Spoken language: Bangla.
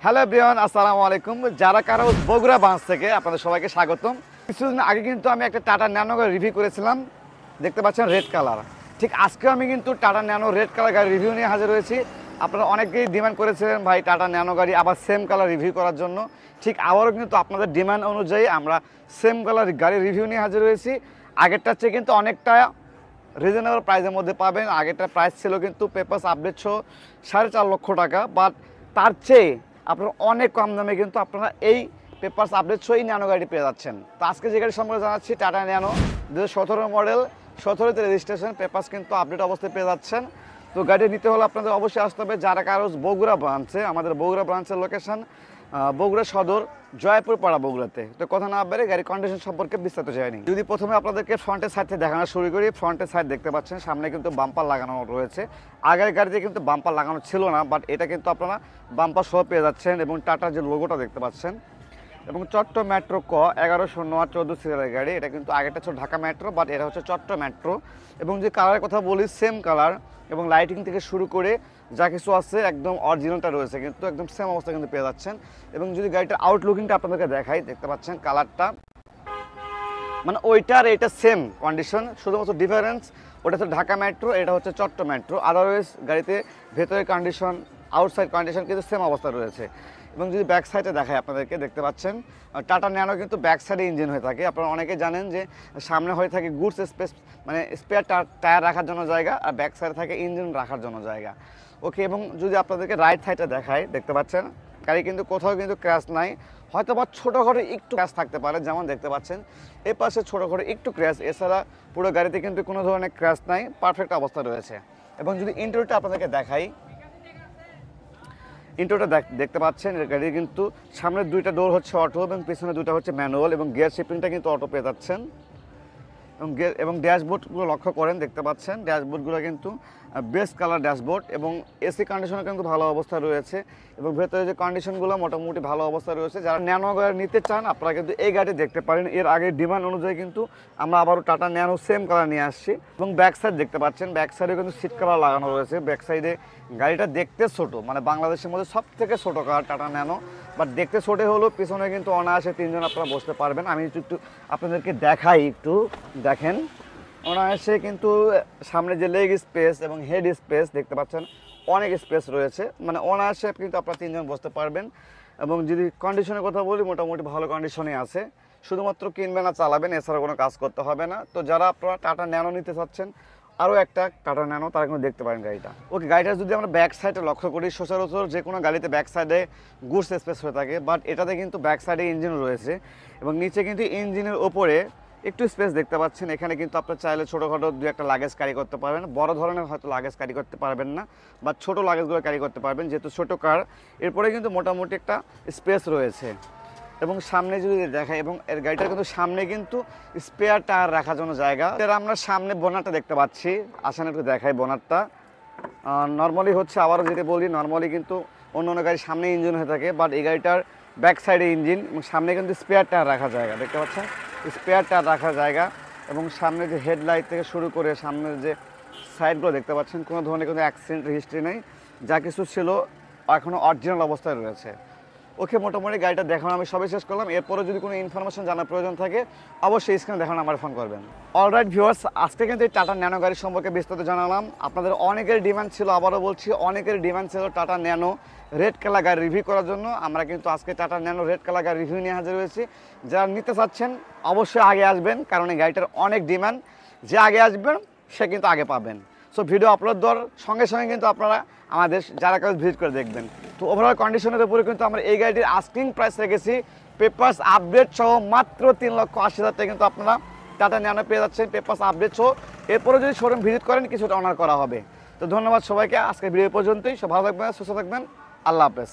হ্যালো এভরিওয়ান, আসসালামু আলাইকুম। যারা কারো বগুড়া ব্রাঞ্চ থেকে আপনাদের সবাইকে স্বাগতম। কিছুদিন আগে কিন্তু আমি একটা টাটা ন্যানো গাড়ি রিভিউ করেছিলাম, দেখতে পাচ্ছেন রেড কালার। ঠিক আজকেও আমি কিন্তু টাটা ন্যানো রেড কালার গাড়ি রিভিউ নিয়ে হাজির হয়েছি। আপনারা অনেকেই ডিমান্ড করেছিলেন ভাই টাটা ন্যানো গাড়ি আবার সেম কালার রিভিউ করার জন্য। ঠিক আবারও কিন্তু আপনাদের ডিমান্ড অনুযায়ী আমরা সেম কালার গাড়ি রিভিউ নিয়ে হাজির হয়েছি। আগেরটার চেয়ে কিন্তু অনেকটা রিজনেবল প্রাইসের মধ্যে পাবেন। আগেরটার প্রাইস ছিল কিন্তু পেপারস আপডেট সহ 4.5 লক্ষ টাকা, বাট তার চেয়ে আপনারা অনেক কম দামে কিন্তু আপনারা এই পেপারস আপডেট সহ এই ন্যানো গাড়িটি পেয়ে যাচ্ছেন। তো আজকে যে গাড়ি সম্পর্কে জানাচ্ছি টাটা ন্যানো 2017 মডেল, 17তে রেজিস্ট্রেশন, পেপারস কিন্তু আপডেট অবস্থায় পেয়ে যাচ্ছেন। তো গাড়ি নিতে হলে আপনাদের অবশ্যই আসতে হবে যারা কারো বগুড়া ব্রাঞ্চে। আমাদের বগুড়া ব্রাঞ্চের লোকেশন বগুড়া সদর, জয়পুর পাড়া, বগুড়াতে। তো কথা না বেড়ে গাড়ির কন্ডিশন সম্পর্কে বিস্তারিত জানি। যদি প্রথমে আপনাদেরকে ফ্রন্টের সাইড থেকে দেখানো শুরু করি, ফ্রন্টের সাইড দেখতে পাচ্ছেন সামনে কিন্তু বাম্পার লাগানো রয়েছে। আগের গাড়িতে কিন্তু বাম্পার লাগানো ছিল না, বাট এটা কিন্তু আপনারা বাম্পার সহ পেয়ে যাচ্ছেন। এবং টাটার যে লোগোটা দেখতে পাচ্ছেন, এবং চট্ট মেট্রো ক 1109-14 সিরিয়ালের গাড়ি। এটা কিন্তু আগেরটা ছিল ঢাকা মেট্রো, বাট এটা হচ্ছে চট্ট মেট্রো। এবং যে কালারের কথা বলি, সেম কালার এবং লাইটিং থেকে শুরু করে যা কিছু আছে একদম অরিজিনালটা রয়েছে, কিন্তু একদম সেম অবস্থা কিন্তু পেয়ে যাচ্ছেন। এবং যদি গাড়িটার আউটলুকিংটা আপনাদেরকে দেখাই, দেখতে পাচ্ছেন কালারটা মানে ওইটার এটা সেম কন্ডিশন, শুধুমাত্র ডিফারেন্স ওটা হচ্ছে ঢাকা মেট্রো, এটা হচ্ছে চট্ট মেট্রো। আদারওয়াইজ গাড়িতে ভেতরের কন্ডিশন, আউটসাইড কন্ডিশন কিন্তু সেম অবস্থা রয়েছে। এবং যদি ব্যাক সাইডে দেখায় আপনাদেরকে, দেখতে পাচ্ছেন টাটা ন্যানো কিন্তু ব্যাক সাইডে ইঞ্জিন হয়ে থাকে। আপনারা অনেকে জানেন যে সামনে হয়ে থাকে গুডস স্পেস, মানে স্পেয়ার টায়ার রাখার জন্য জায়গা, আর ব্যাক সাইডে থাকে ইঞ্জিন রাখার জন্য জায়গা। ওকে, এবং যদি আপনাদেরকে রাইট সাইডে দেখায়, দেখতে পাচ্ছেন গাড়ি কিন্তু কোথাও কিন্তু ক্র্যাশ নাই। হয়তো বা ছোটোখাটো একটু ক্র্যাশ থাকতে পারে, যেমন দেখতে পাচ্ছেন এই পাশে ছোটোখাটো একটু ক্র্যাশ, এছাড়া পুরো গাড়িতে কিন্তু কোনো ধরনের ক্র্যাশ নাই, পারফেক্ট অবস্থা রয়েছে। এবং যদি ইন্টেরিয়রটা আপনাদেরকে দেখাই, ইন্টেরিয়রটা দেখতে পাচ্ছেন গাড়ির কিন্তু সামনের দুইটা ডোর হচ্ছে অটো এবং পিছনে দুইটা হচ্ছে ম্যানুয়াল, এবং গিয়ার শিফটিংটা কিন্তু অটো পেয়ে যাচ্ছেন। এবং ড্যাশবোর্ডগুলো লক্ষ্য করেন, দেখতে পাচ্ছেন ড্যাশবোর্ডগুলো কিন্তু বেস্ট কালার ড্যাশবোর্ড, এবং এসি কন্ডিশনও কিন্তু ভালো অবস্থা রয়েছে, এবং ভেতরে যে কন্ডিশনগুলো মোটামুটি ভালো অবস্থা রয়েছে। যারা ন্যানো গাড়ি নিতে চান আপনারা কিন্তু এই গাড়ি দেখতে পারেন। এর আগে ডিমান্ড অনুযায়ী কিন্তু আমরা আবারও টাটা ন্যানো সেম কালার নিয়ে আসছি। এবং ব্যাক সাইড দেখতে পাচ্ছেন, ব্যাক সাইডে কিন্তু সিট কালার লাগানো রয়েছে। ব্যাক সাইডে গাড়িটা দেখতে ছোট, মানে বাংলাদেশের মধ্যে সব থেকে ছোটো কার টাটা ন্যানো, বাট দেখতে ছোটো হলেও পিছনে কিন্তু অনায়াসে 3 জন আপনারা বসতে পারবেন। আমি একটু আপনাদেরকে দেখাই, একটু দেখেন অনায়াসে কিন্তু সামনে যে লেগ স্পেস এবং হেড স্পেস দেখতে পাচ্ছেন অনেক স্পেস রয়েছে, মানে অনায়াসে কিন্তু আপনারা 3 জন বসতে পারবেন। এবং যদি কন্ডিশনের কথা বলি, মোটামুটি ভালো কন্ডিশনে আছে, শুধুমাত্র কিনবেন আর চালাবেন, এছাড়া কোনো কাজ করতে হবে না। তো যারা আপনারা টাটা ন্যানো নিতে চাচ্ছেন, আরও একটা টাটা ন্যানো, তারা কিন্তু দেখতে পারেন গাড়িটা। ওকে, গাড়িটা যদি আমরা ব্যাক সাইডে লক্ষ্য করি, সচরাচর যে কোনো গাড়িতে ব্যাক সাইডে গুডস স্পেস হয়ে থাকে, বাট এটাতে কিন্তু ব্যাক সাইডে ইঞ্জিন রয়েছে, এবং নিচে কিন্তু ইঞ্জিনের ওপরে একটু স্পেস দেখতে পাচ্ছেন। এখানে কিন্তু আপনার চাইলে ছোটোখাটো 2-1টা লাগেজ ক্যারি করতে পারবেন, বড় ধরনের হয়তো লাগেজ ক্যারি করতে পারবেন না, বা ছোটো লাগেজগুলো ক্যারি করতে পারবেন যেহেতু ছোটো কার। এরপরে কিন্তু মোটামুটি একটা স্পেস রয়েছে। এবং সামনে যদি দেখায়, এবং এর গাড়িটার কিন্তু সামনে কিন্তু স্পেয়ার টায়ার রাখার জন্য জায়গা। এর আমরা সামনে বোনারটা দেখতে পাচ্ছি, আসেন একটু দেখাই বোনারটা। নর্মালি হচ্ছে, আবারও যেটা বলি, নর্মালি কিন্তু অন্য অন্য গাড়ির সামনে ইঞ্জিন হয়ে থাকে, বাট এই গাড়িটার ব্যাক সাইডে ইঞ্জিন এবং সামনে কিন্তু স্পেয়ার টায়ার রাখার জায়গা, দেখতে পাচ্ছেন স্পেয়ার টায়ার রাখার জায়গা। এবং সামনে যে হেডলাইট থেকে শুরু করে সামনের যে সাইডগুলো দেখতে পাচ্ছেন, কোনো ধরনের কোনো অ্যাক্সিডেন্ট হিস্ট্রি নেই, যা কিছু ছিল এখনও অরিজিনাল অবস্থায় রয়েছে। ওকে, মোটামুটি গাড়িটা দেখানো আমি সবাই শেষ করলাম। এরপরে যদি কোনো ইনফরমেশন জানার প্রয়োজন থাকে অবশ্যই স্ক্রিনে দেখানো আমার ফোন করবেন। অলরাইট ভিউয়ার্স, আজকে কিন্তু এই টাটা ন্যানো গাড়ি সম্পর্কে বিস্তারিত জানালাম। আপনাদের অনেকের ডিমান্ড ছিল, আবারও বলছি অনেকের ডিমান্ড ছিল টাটা ন্যানো রেড কালার গাড়ি রিভিউ করার জন্য। আমরা কিন্তু আজকে টাটা ন্যানো রেড কালার গাড়ি রিভিউ নিয়ে হাজির হয়েছি। যারা নিতে চাচ্ছেন অবশ্যই আগে আসবেন, কারণ এই গাড়িটার অনেক ডিমান্ড। যে আগে আসবেন সে কিন্তু আগে পাবেন। সো ভিডিও আপলোড দেওয়ার সঙ্গে সঙ্গে কিন্তু আপনারা আমাদের যারা কাজ ভিজিট করে দেখবেন। তো ওভারঅল কন্ডিশনের উপরে কিন্তু আমরা এই গাড়িটির আস্কিং প্রাইস রেখেছি পেপারস আপডেট সহ মাত্র 3,80,000 টাকা কিন্তু আপনারা টাটা ন্যানো পেয়ে যাচ্ছেন পেপারস আপডেট সহ। এরপরে যদি শোরুম ভিজিট করেন কিছুটা অনার করা হবে। তো ধন্যবাদ সবাইকে, আজকের ভিডিও পর্যন্তই। সব ভালো থাকবেন, সুস্থ থাকবেন, আল্লাহ হাফেজ।